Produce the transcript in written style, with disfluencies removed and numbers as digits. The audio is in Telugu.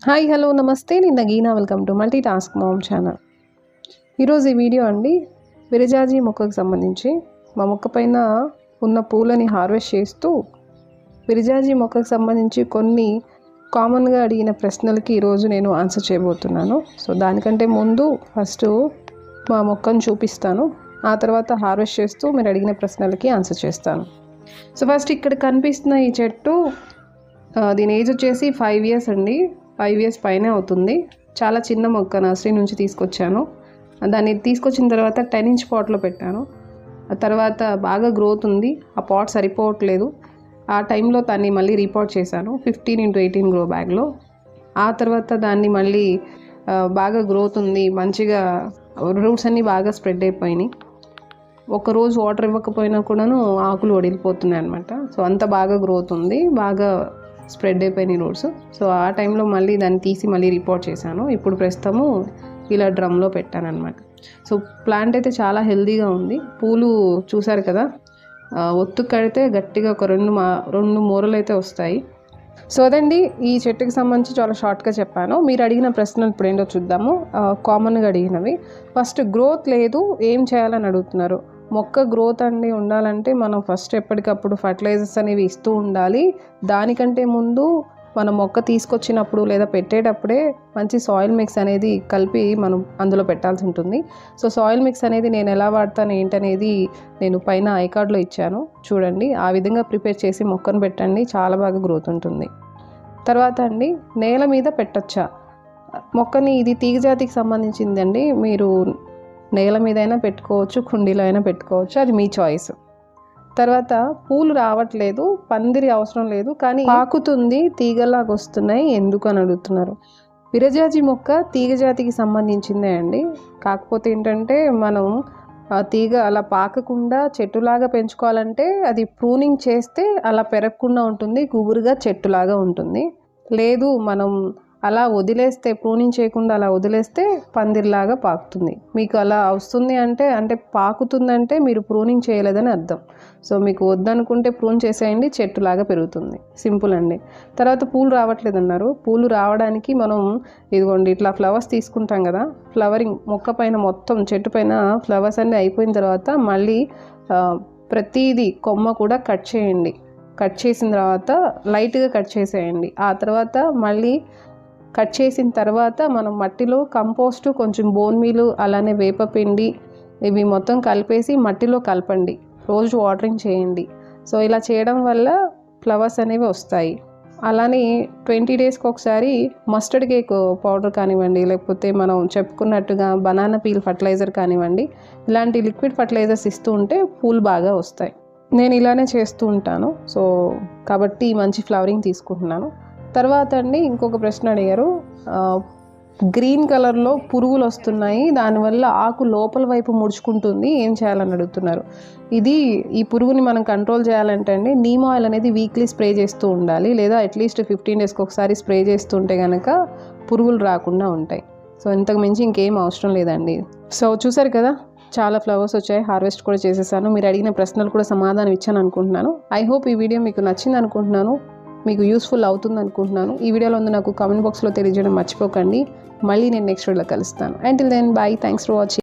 హాయ్ హలో నమస్తే, నేను Nagina. Welcome to multi task ma'am channel. ఈరోజు ఈ వీడియో అండి విరజాజి మొక్కకు సంబంధించి మా మొక్క పైన ఉన్న పూలని హార్వెస్ట్ చేస్తూ విరజాజి మొక్కకు సంబంధించి కొన్ని కామన్గా అడిగిన ప్రశ్నలకి ఈరోజు నేను ఆన్సర్ చేయబోతున్నాను. సో దానికంటే ముందు ఫస్ట్ మా మొక్కను చూపిస్తాను, ఆ తర్వాత హార్వెస్ట్ చేస్తూ మీరు అడిగిన ప్రశ్నలకి ఆన్సర్ చేస్తాను. సో ఫస్ట్ ఇక్కడ కనిపిస్తున్న ఈ చెట్టు దీని ఏజ్ వచ్చేసి 5 years అండి. 5 years పైనే అవుతుంది. చాలా చిన్న మొక్క నర్సరీ నుంచి తీసుకొచ్చాను. దాన్ని తీసుకొచ్చిన తర్వాత 10-inch పాట్లో పెట్టాను. ఆ తర్వాత బాగా గ్రోత్ ఉంది. ఆ పాట్ సరిపోవట్లేదు. ఆ టైంలో దాన్ని మళ్ళీ రీపాట్ చేశాను 15x18 గ్రో బ్యాగ్లో. ఆ తర్వాత దాన్ని మళ్ళీ బాగా గ్రోత్ ఉంది, మంచిగా రూట్స్ అన్నీ బాగా స్ప్రెడ్ అయిపోయినాయి. ఒకరోజు వాటర్ ఇవ్వకపోయినా కూడాను ఆకులు వడిలిపోతున్నాయి అనమాట. సో అంత బాగా గ్రోత్ ఉంది, బాగా స్ప్రెడ్ అయిపోయినాయి రూట్స్. సో ఆ టైంలో మళ్ళీ దాన్ని తీసి మళ్ళీ రిపోర్ట్ చేశాను. ఇప్పుడు ప్రస్తుతము ఇలా డ్రమ్లో పెట్టాను అనమాట. సో ప్లాంట్ అయితే చాలా హెల్తీగా ఉంది. పూలు చూసారు కదా, ఒత్తు కడితే గట్టిగా ఒక రెండు మూరలు అయితే వస్తాయి. సో అదండి ఈ చెట్టుకి సంబంధించి చాలా షార్ట్గా చెప్పాను. మీరు అడిగిన ప్రశ్నలు ఇప్పుడు ఏంటో చూద్దాము. కామన్గా అడిగినవి. ఫస్ట్ గ్రోత్ లేదు, ఏం చేయాలని అడుగుతున్నారు. మొక్క గ్రోత్ అండి ఉండాలంటే మనం ఫస్ట్ ఎప్పటికప్పుడు ఫర్టిలైజర్స్ అనేవి ఇస్తూ ఉండాలి. దానికంటే ముందు మనం మొక్క తీసుకొచ్చినప్పుడు లేదా పెట్టేటప్పుడే మంచి సాయిల్ మిక్స్ అనేది కలిపి మనం అందులో పెట్టాల్సి ఉంటుంది. సో సాయిల్ మిక్స్ అనేది నేను ఎలా వాడతాను ఏంటనేది నేను పైన ఐకార్డ్లో ఇచ్చాను, చూడండి. ఆ విధంగా ప్రిపేర్ చేసి మొక్కను పెట్టండి, చాలా బాగా గ్రోత్ ఉంటుంది. తర్వాత అండి నేల మీద పెట్టచ్చా మొక్కని, ఇది తీగజాతికి సంబంధించింది అండి. మీరు నేల మీద అయినా పెట్టుకోవచ్చు, కుండీలో అయినా పెట్టుకోవచ్చు, అది మీ చాయిస్. తర్వాత పూలు రావట్లేదు, పందిరి అవసరం లేదు, కానీ పాకుతుంది, తీగలాగా వస్తున్నాయి, ఎందుకు అని అడుగుతున్నారు. విరజాజి మొక్క తీగజాతికి సంబంధించిందే అండి. కాకపోతే ఏంటంటే మనం ఆ తీగ అలా పాకకుండా చెట్టులాగా పెంచుకోవాలంటే అది ప్రూనింగ్ చేస్తే అలా పెరగకుండా ఉంటుంది, గుబురుగా చెట్టులాగా ఉంటుంది. లేదు మనం అలా వదిలేస్తే, ప్రూనింగ్ చేయకుండా అలా వదిలేస్తే పందిరిలాగా పాకుతుంది. మీకు అలా వస్తుంది అంటే పాకుతుందంటే మీరు ప్రూనింగ్ చేయలేదని అర్థం. సో మీకు వద్దనుకుంటే ప్రూన్ చేసేయండి, చెట్టులాగా పెరుగుతుంది. సింపుల్ అండి. తర్వాత పూలు రావట్లేదు అన్నారు. పూలు రావడానికి మనం ఇదిగోండి ఇట్లా ఫ్లవర్స్ తీసుకుంటాం కదా, ఫ్లవరింగ్ మొక్క పైన మొత్తం చెట్టు పైన ఫ్లవర్స్ అన్నీ అయిపోయిన తర్వాత మళ్ళీ ప్రతిదీ కొమ్మ కూడా కట్ చేయండి. కట్ చేసిన తర్వాత లైట్గా కట్ చేసేయండి. ఆ తర్వాత మళ్ళీ కట్ చేసిన తర్వాత మనం మట్టిలో కంపోస్టు, కొంచెం బోన్ మీలు, అలానే వేపపిండి ఇవి మొత్తం కలిపేసి మట్టిలో కలపండి. రోజు వాటరింగ్ చేయండి. సో ఇలా చేయడం వల్ల ఫ్లవర్స్ అనేవి వస్తాయి. అలానే 20 daysకి ఒకసారి మస్టర్డ్ కేక్ పౌడర్ కానివ్వండి, లేకపోతే మనం చెప్పుకున్నట్టుగా బనానా పీల్ ఫర్టిలైజర్ కానివ్వండి, ఇలాంటి లిక్విడ్ ఫర్టిలైజర్స్ ఇస్తూ ఉంటే పూలు బాగా వస్తాయి. నేను ఇలానే చేస్తూ ఉంటాను. సో కాబట్టి మంచి ఫ్లవరింగ్ తీసుకుంటున్నాను. తర్వాత అండి ఇంకొక ప్రశ్న అడిగారు. గ్రీన్ కలర్లో పురుగులు వస్తున్నాయి, దానివల్ల ఆకు లోపల వైపు ముడుచుకుంటుంది, ఏం చేయాలని అడుగుతున్నారు. ఈ పురుగుని మనం కంట్రోల్ చేయాలంటే అండి నీమ్ ఆయిల్ అనేది వీక్లీ స్ప్రే చేస్తూ ఉండాలి, లేదా అట్లీస్ట్ 15 daysకి ఒకసారి స్ప్రే చేస్తుంటే కనుక పురుగులు రాకుండా ఉంటాయి. సో ఇంతకు మించి ఇంకేం అవసరం లేదండి. సో చూసారు కదా, చాలా ఫ్లవర్స్ వచ్చాయి, హార్వెస్ట్ కూడా చేసేసాను. మీరు అడిగిన ప్రశ్నలు కూడా సమాధానం ఇచ్చాను అనుకుంటున్నాను. ఐ హోప్ ఈ వీడియో మీకు నచ్చింది అనుకుంటున్నాను, మీకు యూస్ఫుల్ అవుతుంది అనుకుంటున్నాను. ఈ వీడియోలో ఉంది నాకు కామెంట్ బాక్స్లో తెలియజేయడం మర్చిపోకండి. మళ్ళీ నేను నెక్స్ట్ వీడియోలో కలుస్తాను. Until then bye, thanks for watching.